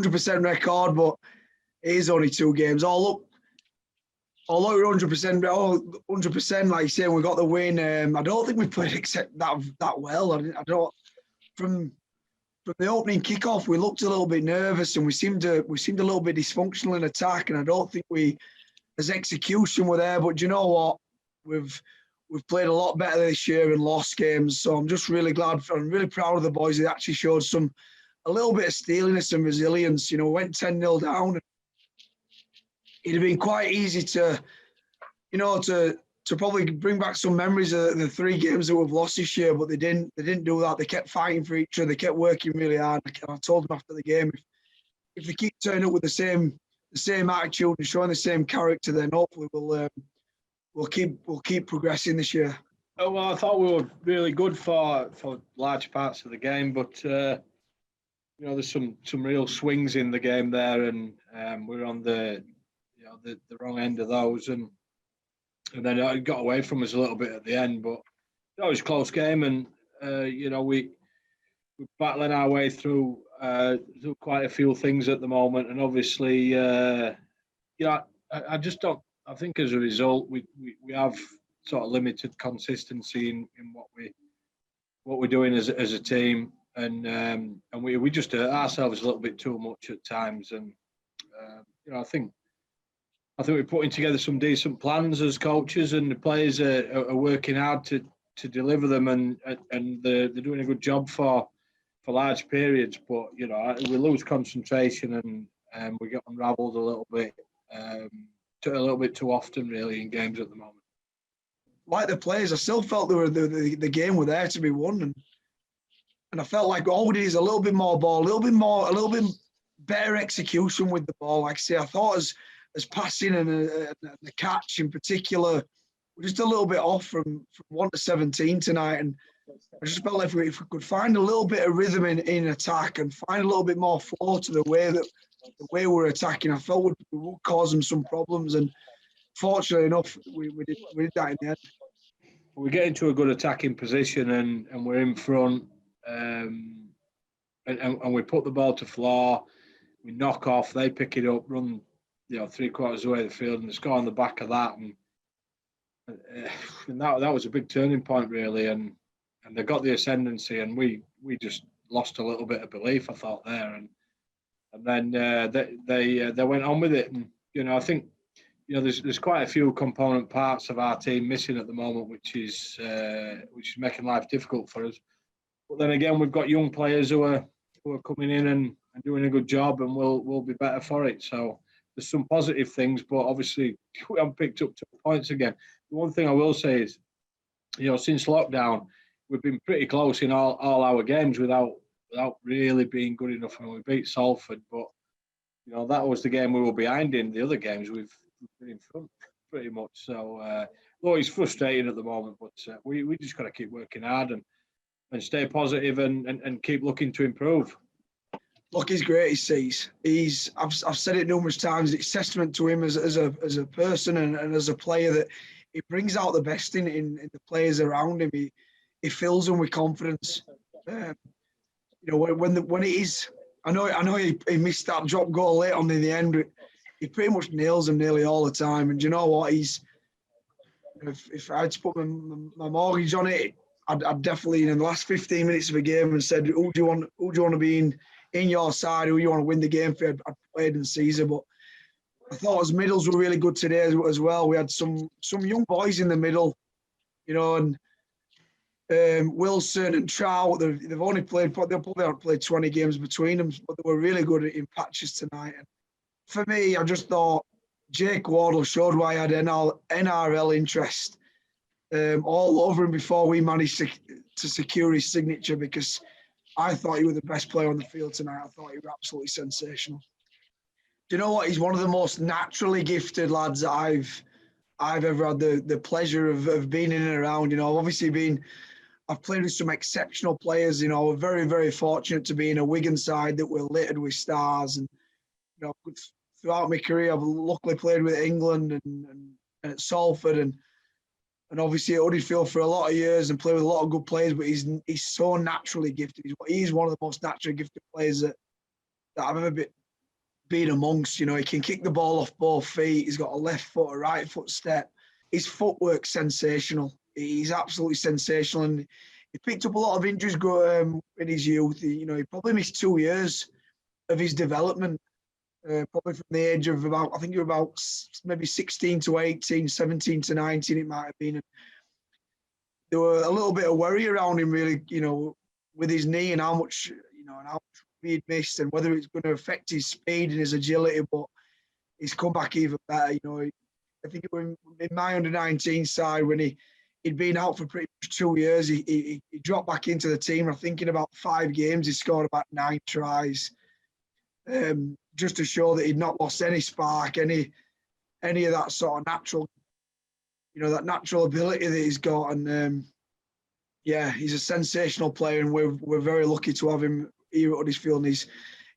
100% record, but it is only 2 games. Although we're 100%, like you say, we got the win. I don't think we played except that well. I don't. From the opening kickoff, we looked a little bit nervous, and we seemed a little bit dysfunctional in attack. And I don't think as execution were there. But do you know what? We've played a lot better this year and lost games. So I'm just really glad. I'm really proud of the boys. They actually showed a little bit of steeliness and resilience. We went 10-0 down. It'd have been quite easy to probably bring back some memories of the 3 games that we've lost this year, but they didn't do that. They kept fighting for each other. They kept working really hard. I told them after the game, if they keep turning up with the same attitude and showing the same character, then hopefully we'll keep progressing this year. Oh, well, I thought we were really good for large parts of the game, but there's some real swings in the game there, and we're on the wrong end of those, and then it got away from us a little bit at the end. But it was a close game, and we're battling our way through quite a few things at the moment, and obviously, I just don't. I think as a result, we have sort of limited consistency in what we're doing as a team, and we just hurt ourselves a little bit too much at times, and I think we're putting together some decent plans as coaches, and the players are working hard to deliver them, and they're doing a good job for large periods. But we lose concentration, and we get unravelled a little bit too often, really, in games at the moment. Like the players, I still felt the game were there to be won, and I felt like all we did is a little bit more ball, a little bit better execution with the ball. Like I say, I thought as passing and the catch in particular, we're just a little bit off from 1 to 17 tonight, and I just felt like if we could find a little bit of rhythm in attack and find a little bit more flow to the way we're attacking, I felt we would cause them some problems, and fortunately enough, we did that in the end. We get into a good attacking position, and we're in front, and we put the ball to floor, we knock off, they pick it up, run 3/4 away the field, and score on the back of that, and that was a big turning point, really, and they got the ascendancy, and we just lost a little bit of belief, I thought, there, and then they went on with it, and I think there's quite a few component parts of our team missing at the moment, which is making life difficult for us. But then again, we've got young players who are coming in and doing a good job, and we'll be better for it. So there's some positive things, but obviously we haven't picked up 2 points again. The one thing I will say is, since lockdown, we've been pretty close in all our games without really being good enough. And we beat Salford, but that was the game we were behind in. The other games we've been in front pretty much. So though it's frustrating at the moment, but we just got to keep working hard and stay positive and keep looking to improve. Look, he's great. I've said it numerous times. It's testament to him as a person and as a player that he brings out the best in the players around him. He fills them with confidence. When it is, I know he missed that drop goal late on in the end. But he pretty much nails them nearly all the time. And you know what? If I had to put my mortgage on it, I'd definitely in the last 15 minutes of a game and said, who do you want to be in your side? Who you want to win the game for? I'd play Aiden Sezer, but I thought his middles were really good today as well. We had some young boys in the middle, and Wilson and Trout. They've only played. They'll probably haven't played 20 games between them, but they were really good in patches tonight. And for me, I just thought Jake Wardle showed why I had NRL interest all over him before we managed to secure his signature, because I thought he was the best player on the field tonight. I thought he was absolutely sensational. Do you know what? He's one of the most naturally gifted lads that I've ever had the pleasure of being in and around. Obviously I've played with some exceptional players. We're very, very fortunate to be in a Wigan side that we're littered with stars. And throughout my career, I've luckily played with England and at Salford and obviously at Huddersfield for a lot of years and played with a lot of good players. But he's so naturally gifted. He's one of the most naturally gifted players that I've ever being amongst. You know, he can kick the ball off both feet. He's got a left foot, a right foot step. His footwork's sensational. He's absolutely sensational, and he picked up a lot of injuries in his youth. You know, he probably missed 2 years of his development, probably from the age of about, I think you're about maybe 16 to 18, 17 to 19, it might have been. There were a little bit of worry around him, really, you know, with his knee and how much, you know, and how much he'd missed and whether it's going to affect his speed and his agility. But he's come back even better. You know, I think it was in my under-19 side when he'd been out for pretty much 2 years. He dropped back into the team. I think in about 5 games, he scored about 9 tries, just to show that he'd not lost any spark, any of that sort of natural, you know, that natural ability that he's got. And yeah, he's a sensational player, and we're very lucky to have him here at Huddersfield. And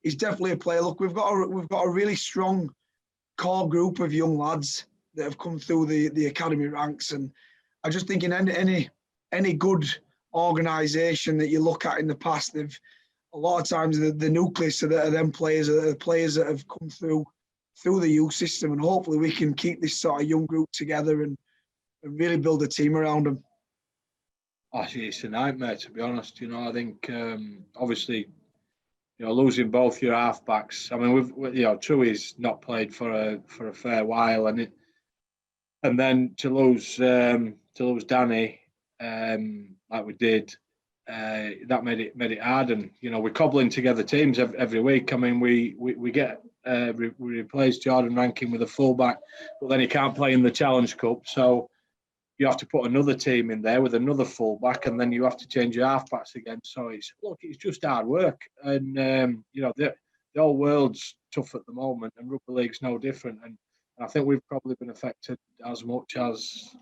he's definitely a player. Look, we've got a really strong core group of young lads that have come through the academy ranks, and I just think in any good organisation that you look at in the past, they've a lot of times the nucleus of them players are the players that have come through the youth system, and hopefully we can keep this sort of young group together and really build a team around them. Actually, it's a nightmare, to be honest. You know, I think obviously, you know, losing both your halfbacks. I mean, you know, Truey's not played for a fair while, and then to lose Danny like we did, that made it hard. And you know, we're cobbling together teams every week. I mean, we replaced Jordan Rankin with a fullback, but then he can't play in the Challenge Cup, so you have to put another team in there with another fullback, and then you have to change your halfbacks again. So it's just hard work, and you know, the whole world's tough at the moment, and rugby league's no different. And I think we've probably been affected as much as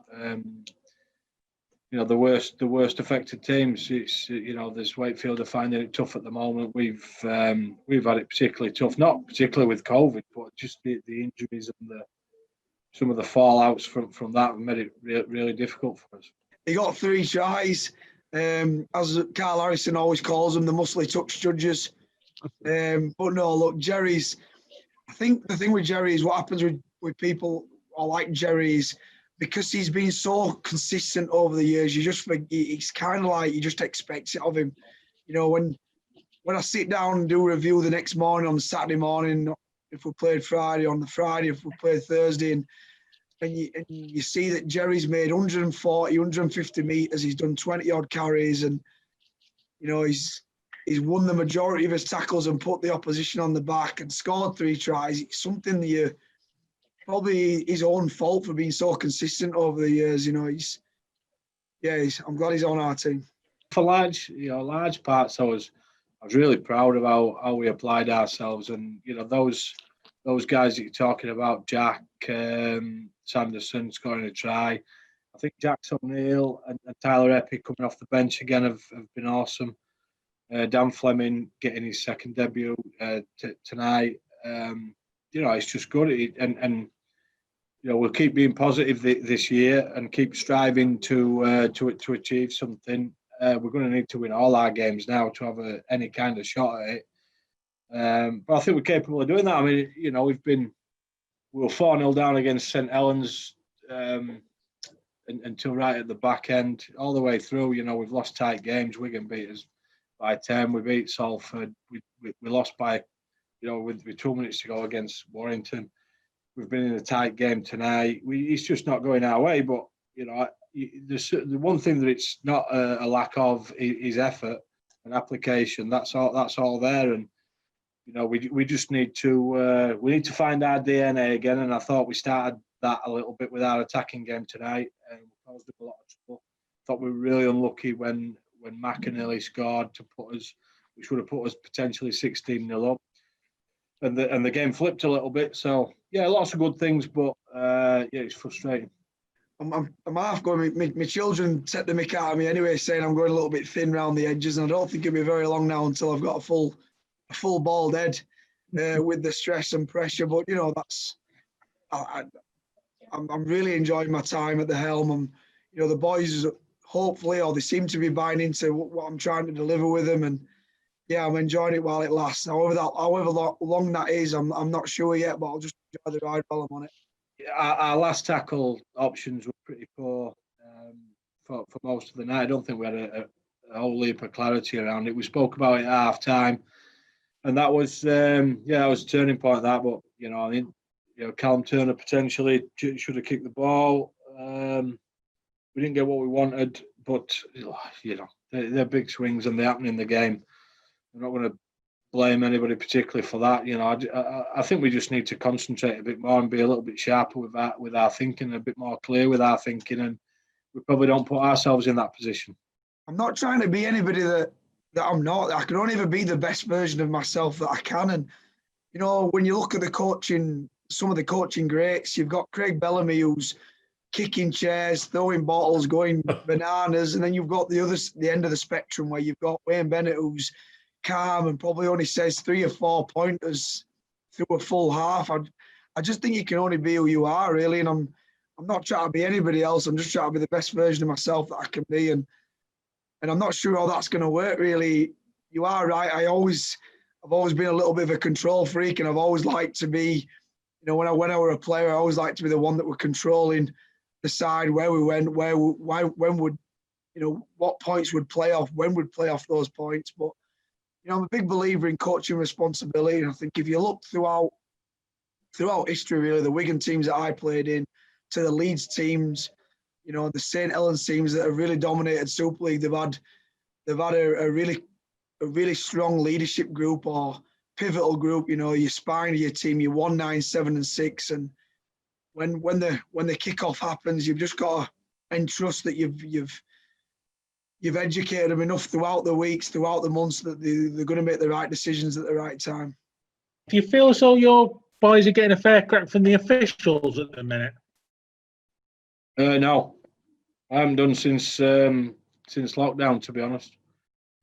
you know, the worst affected teams. It's, you know, there's Wakefield are finding it tough at the moment. We've had it particularly tough, not particularly with COVID, but just the injuries and some of the fallouts from that made it really difficult for us. He got 3 tries, as Carl Harrison always calls them, the muscly touch judges. But no, look, I think the thing with Jerry is what happens with people like Jerry is because he's been so consistent over the years, it's kind of like you just expect it of him. You know, when I sit down and do a review the next morning on Saturday morning, if we played Friday, on the Friday, if we played Thursday, and you see that Jerry's made 140, 150 metres, he's done 20-odd carries, and, you know, he's won the majority of his tackles and put the opposition on the back and scored 3 tries. It's something that probably his own fault for being so consistent over the years. You know, I'm glad he's on our team. For large parts, I was really proud of how we applied ourselves, and you know, those guys that you're talking about, Jack Sanderson scoring a try. I think Jax O'Neill and Tyler Eppie coming off the bench again have been awesome. Dan Fleming getting his second debut tonight. You know, it's just good, and you know, we'll keep being positive this year and keep striving to achieve something. We're going to need to win all our games now to have any kind of shot at it. But I think we're capable of doing that. I mean, you know, we were 4-0 down against St Helens until right at the back end, all the way through. You know, we've lost tight games. Wigan beat us by 10. We beat Salford. We lost by, you know, with 2 minutes to go against Warrington. We've been in a tight game tonight. It's just not going our way. But you know, the one thing that it's not a lack of is effort and application. That's all there. And you know, we just need to find our DNA again. And I thought we started that a little bit with our attacking game tonight, and we caused them a lot of trouble. Thought we were really unlucky when McAnally scored which would have put us potentially 16-0 up. And the game flipped a little bit. So yeah, lots of good things, but yeah, it's frustrating. I'm half going. My children set the mick out of me anyway, saying I'm going a little bit thin around the edges, and I don't think it'll be very long now until I've got a full bald head with the stress and pressure. But you know, I'm really enjoying my time at the helm. And you know, the boys hopefully, or they seem to be buying into what I'm trying to deliver with them, and Yeah, I'm enjoying it while it lasts. However long that is, I'm not sure yet, but I'll just enjoy the ride while I'm on it. Our last tackle options were pretty poor for most of the night. I don't think we had a whole heap of clarity around it. We spoke about it at half time, and that was that was a turning point. That, but I think Callum Turner potentially should have kicked the ball. We didn't get what we wanted, but they're big swings and they happen in the game. I'm not going to blame anybody particularly for that. I think we just need to concentrate a bit more and be a little bit sharper with our thinking, a bit more clear with our thinking, and we probably don't put ourselves in that position. I'm not trying to be anybody that I'm not. I can only ever be the best version of myself that I can. And when you look at the coaching, some of the coaching greats, you've got Craig Bellamy, who's kicking chairs, throwing bottles, going bananas, and then you've got the end of the spectrum where you've got Wayne Bennett, who's calm and probably only says 3 or 4 pointers through a full half. I just think you can only be who you are, really, and I'm not trying to be anybody else. I'm just trying to be the best version of myself that I can be, and I'm not sure how that's going to work, really. You are right. I've always been a little bit of a control freak, and I've always liked to be, when I were a player, I always liked to be the one that were controlling the side, where we went, when would, what points would play off, when would play off those points. But I'm a big believer in coaching responsibility, and I think if you look throughout history, really, the Wigan teams that I played in, to the Leeds teams, the St Helens teams that have really dominated Super League, they've had a really strong leadership group or pivotal group. Your spine of your team, your 1, 9, 7, and 6, and when the kickoff happens, you've just got to entrust that you've educated them enough throughout the weeks, throughout the months, that they're going to make the right decisions at the right time. Do you feel as though your boys are getting a fair crack from the officials at the minute? No, I haven't done since lockdown, to be honest.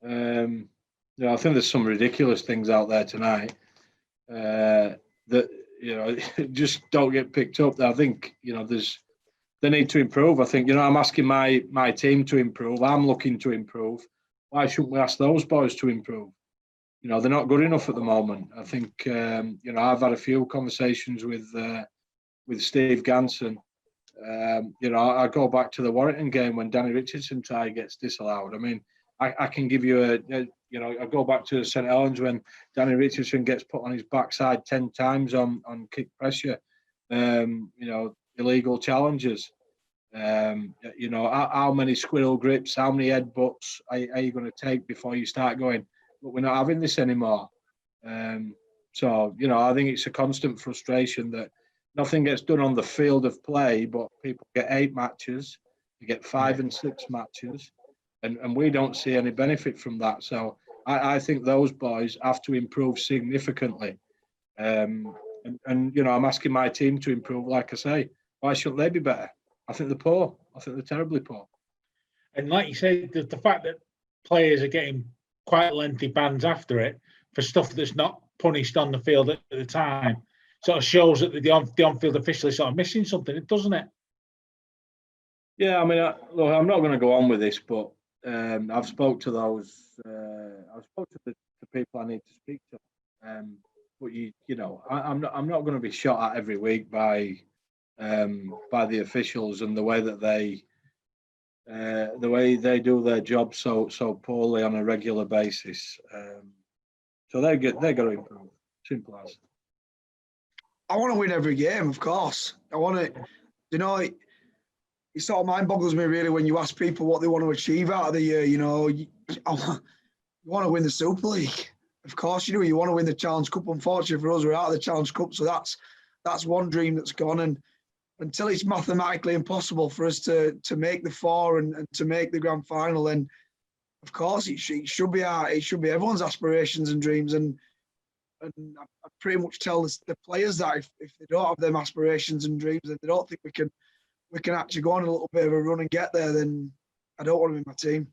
I think there's some ridiculous things out there tonight that just don't get picked up. I think they need to improve. I think I'm asking my team to improve. I'm looking to improve. Why shouldn't we ask those boys to improve? They're not good enough at the moment. I think I've had a few conversations with Steve Ganson. I go back to the Warrington game when Danny Richardson try gets disallowed. I mean, I can give you I go back to St Helens when Danny Richardson gets put on his backside 10 times on kick pressure. Illegal challenges. How many squirrel grips, how many headbutts are you going to take before you start going, but we're not having this anymore. I think it's a constant frustration that nothing gets done on the field of play, but people get 8 matches, you get 5 and 6 matches, and we don't see any benefit from that. So I think those boys have to improve significantly. I'm asking my team to improve, like I say. Why shouldn't they be better? I think they're poor. I think they're terribly poor. And like you said, the fact that players are getting quite lengthy bans after it for stuff that's not punished on the field at the time sort of shows that the on-field official is sort of missing something, doesn't it? Yeah, I mean, look, I'm not going to go on with this, but I've spoke to those. I've spoke to the people I need to speak to. But I'm not going to be shot at every week by the officials and the way that they do their job so poorly on a regular basis. So they got to improve. Simple as. I want to win every game, of course. I want to, it sort of mind boggles me really when you ask people what they want to achieve out of the year. You want to win the Super League. Of course you do. You want to win the Challenge Cup. Unfortunately for us, we're out of the Challenge Cup, so that's one dream that's gone. And until it's mathematically impossible for us to make the 4 and to make the grand final, then of course it should be everyone's aspirations and dreams. And I pretty much tell the players that if they don't have them aspirations and dreams, and they don't think we can actually go on a little bit of a run and get there, then I don't want them in my team.